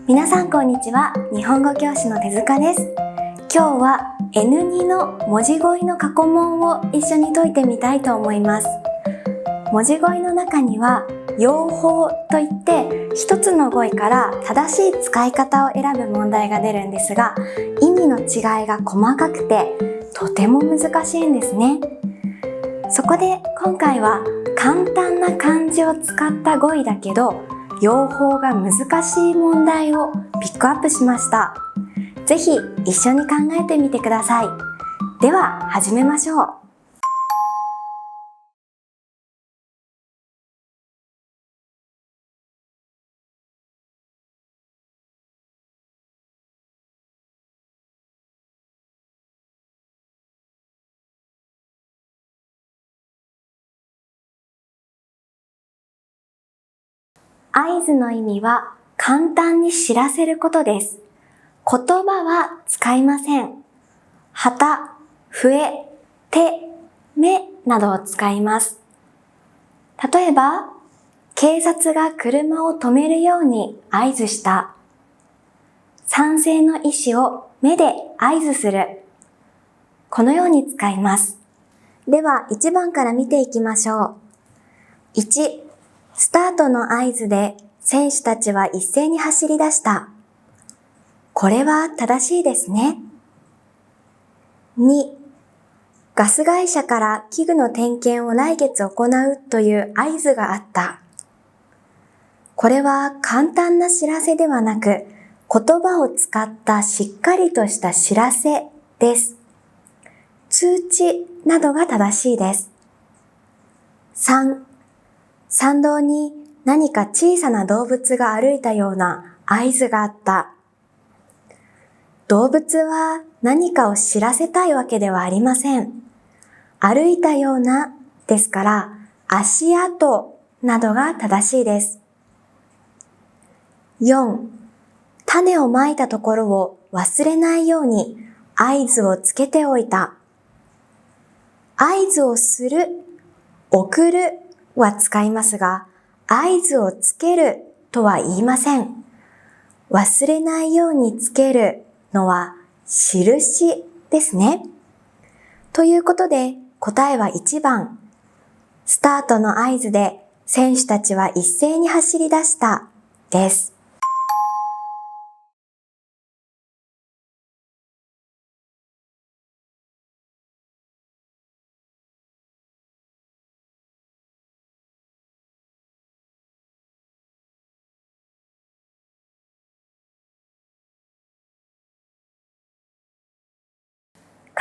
皆さんこんにちは。日本語教師の手塚です。今日は N2 の文字語彙の過去問を一緒に解いてみたいと思います。文字語彙の中には用法といって一つの語彙から正しい使い方を選ぶ問題が出るんですが、意味の違いが細かくてとても難しいんですね。そこで今回は簡単な漢字を使った語彙だけど用法が難しい問題をピックアップしました。ぜひ一緒に考えてみてください。では始めましょう。合図の意味は簡単に知らせることです。言葉は使いません。旗、笛、手、目などを使います。例えば、警察が車を止めるように合図した。賛成の意思を目で合図する。このように使います。では1番から見ていきましょう。1、スタートの合図で選手たちは一斉に走り出した。これは正しいですね。2、ガス会社から器具の点検を来月行うという合図があった。これは簡単な知らせではなく、言葉を使ったしっかりとした知らせです。通知などが正しいです。3、参道に何か小さな動物が歩いたような合図があった。動物は何かを知らせたいわけではありません。歩いたようなですから、足跡などが正しいです。4、種をまいたところを忘れないように合図をつけておいた。合図をする、送るは使いますが、合図をつけるとは言いません。忘れないようにつけるのは印ですね。ということで答えは1番。スタートの合図で選手たちは一斉に走り出したです。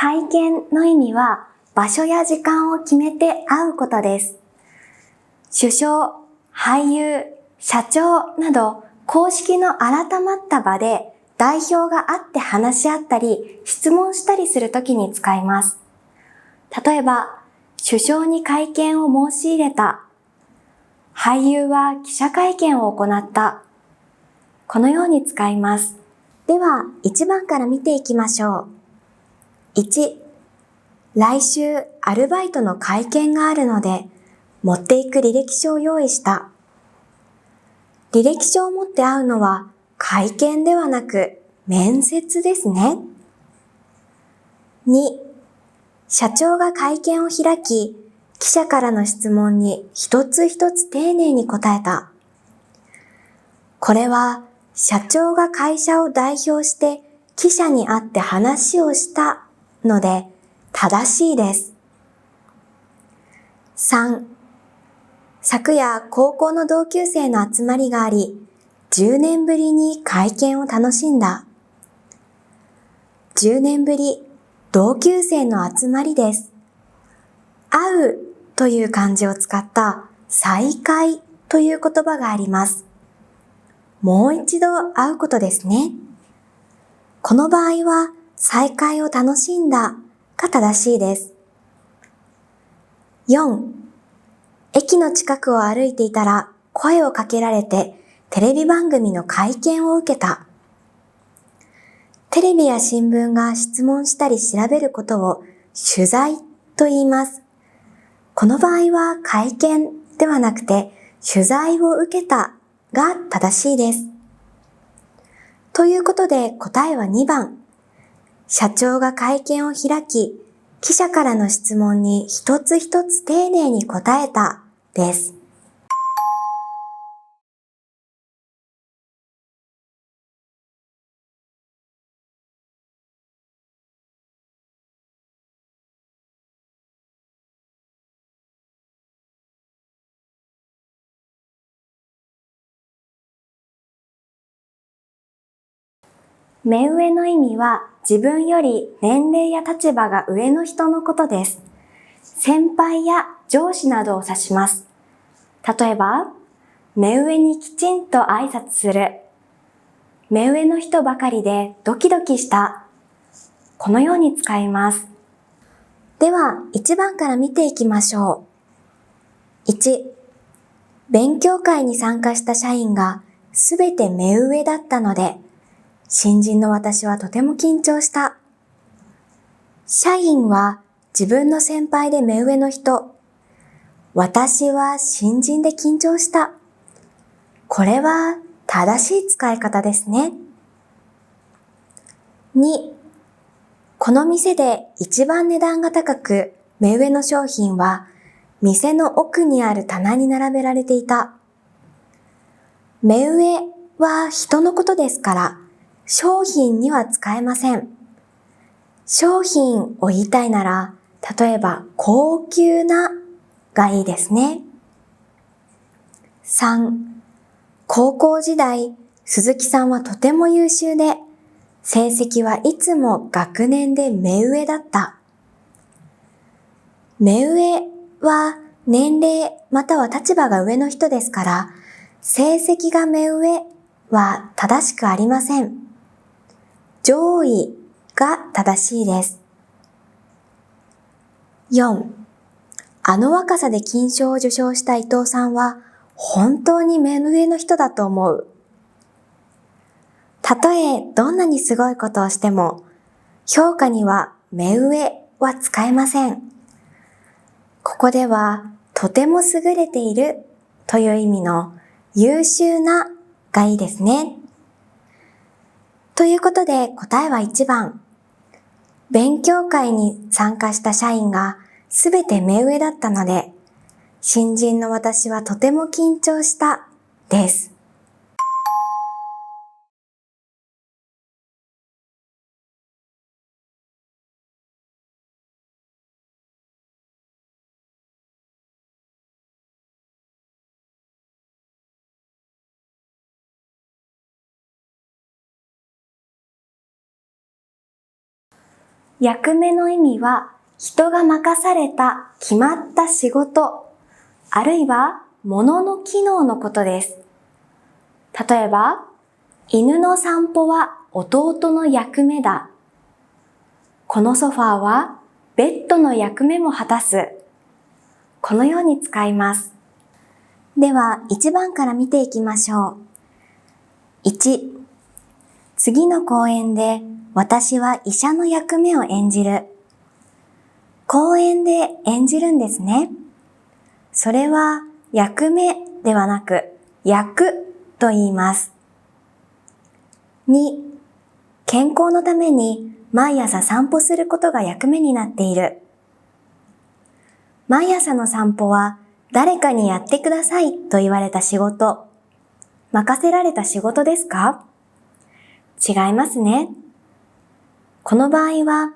会見の意味は場所や時間を決めて会うことです。首相、俳優、社長など公式の改まった場で代表が会って話し合ったり質問したりするときに使います。例えば、首相に会見を申し入れた。俳優は記者会見を行った。このように使います。では、1番から見ていきましょう。1、来週アルバイトの会見があるので、持っていく履歴書を用意した。履歴書を持って会うのは会見ではなく面接ですね。2、社長が会見を開き、記者からの質問に一つ一つ丁寧に答えた。これは社長が会社を代表して記者に会って話をしたので正しいです。3、昨夜高校の同級生の集まりがあり、10年ぶりに会見を楽しんだ。10年ぶり、同級生の集まりです。会うという漢字を使った再会という言葉があります。もう一度会うことですね。この場合は再会を楽しんだが正しいです。4、駅の近くを歩いていたら声をかけられてテレビ番組の会見を受けた。テレビや新聞が質問したり調べることを取材と言います。この場合は会見ではなくて取材を受けたが正しいです。ということで答えは2番。社長が会見を開き、記者からの質問に一つ一つ丁寧に答えたです。目上の意味は自分より年齢や立場が上の人のことです。先輩や上司などを指します。例えば、目上にきちんと挨拶する。目上の人ばかりでドキドキした。このように使います。では、1番から見ていきましょう。1、勉強会に参加した社員がすべて目上だったので、新人の私はとても緊張した。社員は自分の先輩で目上の人。私は新人で緊張した。これは正しい使い方ですね。2、この店で一番値段が高く、目上の商品は店の奥にある棚に並べられていた。目上は人のことですから、商品には使えません。商品を言いたいなら、例えば高級ながいいですね。3、高校時代、鈴木さんはとても優秀で、成績はいつも学年で目上だった。目上は年齢または立場が上の人ですから、成績が目上は正しくありません。上位が正しいです。4、あの若さで金賞を受賞した伊藤さんは本当に目上の人だと思う。たとえどんなにすごいことをしても、評価には目上は使えません。ここではとても優れているという意味の優秀ながいいですね。ということで答えは1番。勉強会に参加した社員がすべて目上だったので、新人の私はとても緊張したです。役目の意味は人が任された決まった仕事、あるいは物の機能のことです。例えば、犬の散歩は弟の役目だ。このソファーはベッドの役目も果たす。このように使います。では、1番から見ていきましょう。1、次の公演で私は医者の役目を演じる。公演で演じるんですね。それは役目ではなく役と言います。2、健康のために毎朝散歩することが役目になっている。毎朝の散歩は誰かにやってくださいと言われた仕事、任せられた仕事ですか？違いますね。この場合は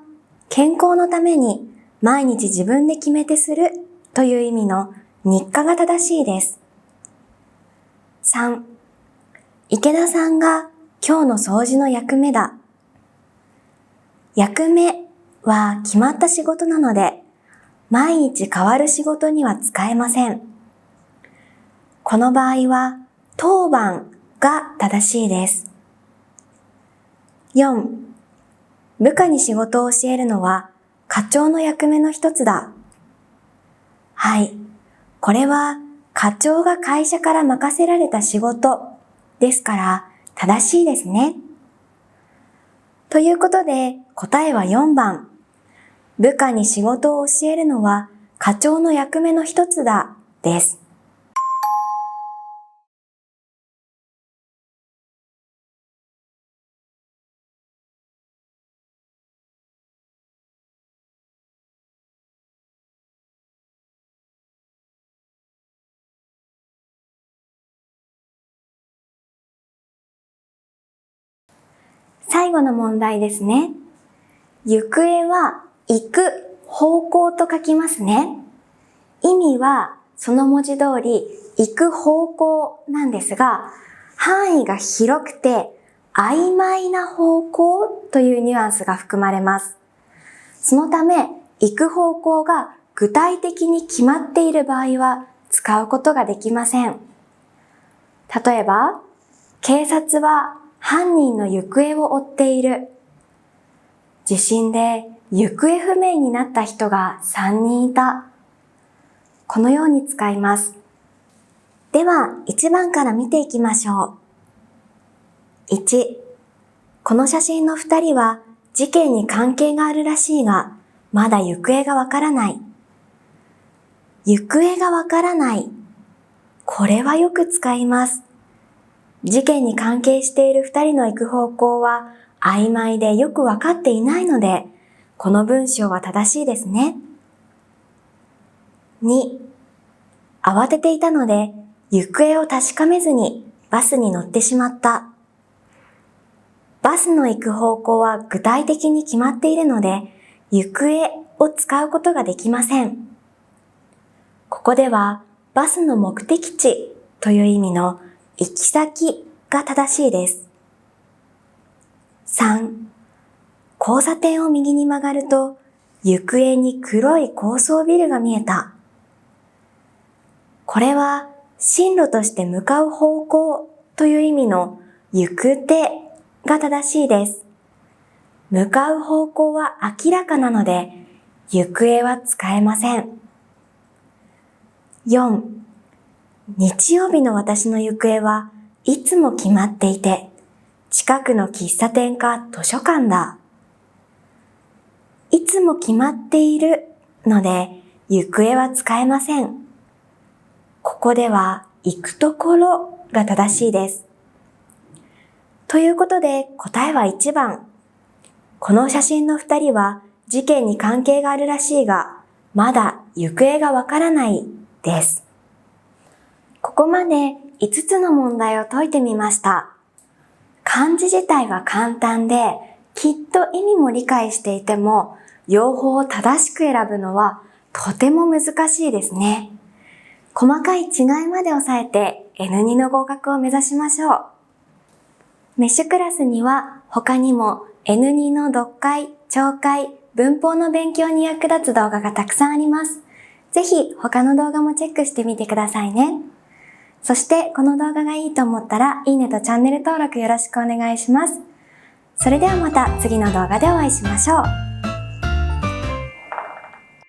健康のために毎日自分で決めてするという意味の日課が正しいです。3、池田さんが今日の掃除の役目だ。役目は決まった仕事なので、毎日変わる仕事には使えません。この場合は当番が正しいです。4、部下に仕事を教えるのは課長の役目の一つだ。はい。これは課長が会社から任せられた仕事ですから正しいですね。ということで答えは4番。部下に仕事を教えるのは課長の役目の一つだです。最後の問題ですね。行方は行く方向と書きますね。意味はその文字通り行く方向なんですが、範囲が広くて曖昧な方向というニュアンスが含まれます。そのため、行く方向が具体的に決まっている場合は使うことができません。例えば、警察は犯人の行方を追っている。地震で行方不明になった人が3人いた。このように使います。では、1番から見ていきましょう。1、この写真の2人は事件に関係があるらしいが、まだ行方がわからない。行方がわからない。これはよく使います。事件に関係している2人の行く方向は曖昧でよくわかっていないので、この文章は正しいですね。2、慌てていたので行方を確かめずにバスに乗ってしまった。バスの行く方向は具体的に決まっているので、行方を使うことができません。ここではバスの目的地という意味の行き先が正しいです。3、交差点を右に曲がると行方に黒い高層ビルが見えた。これは進路として向かう方向という意味の行く手が正しいです。向かう方向は明らかなので行方は使えません。4、日曜日の私の行方はいつも決まっていて、近くの喫茶店か図書館だ。いつも決まっているので行方は使えません。ここでは行くところが正しいです。ということで答えは1番。この写真の2人は事件に関係があるらしいが、まだ行方がわからないです。ここまで5つの問題を解いてみました。漢字自体は簡単で、きっと意味も理解していても、用法を正しく選ぶのはとても難しいですね。細かい違いまで抑えて N2 の合格を目指しましょう。メッシュクラスには他にも N2 の読解、聴解、文法の勉強に役立つ動画がたくさんあります。ぜひ他の動画もチェックしてみてくださいね。そしてこの動画がいいと思ったらいいねとチャンネル登録よろしくお願いします。それではまた次の動画でお会いしましょう。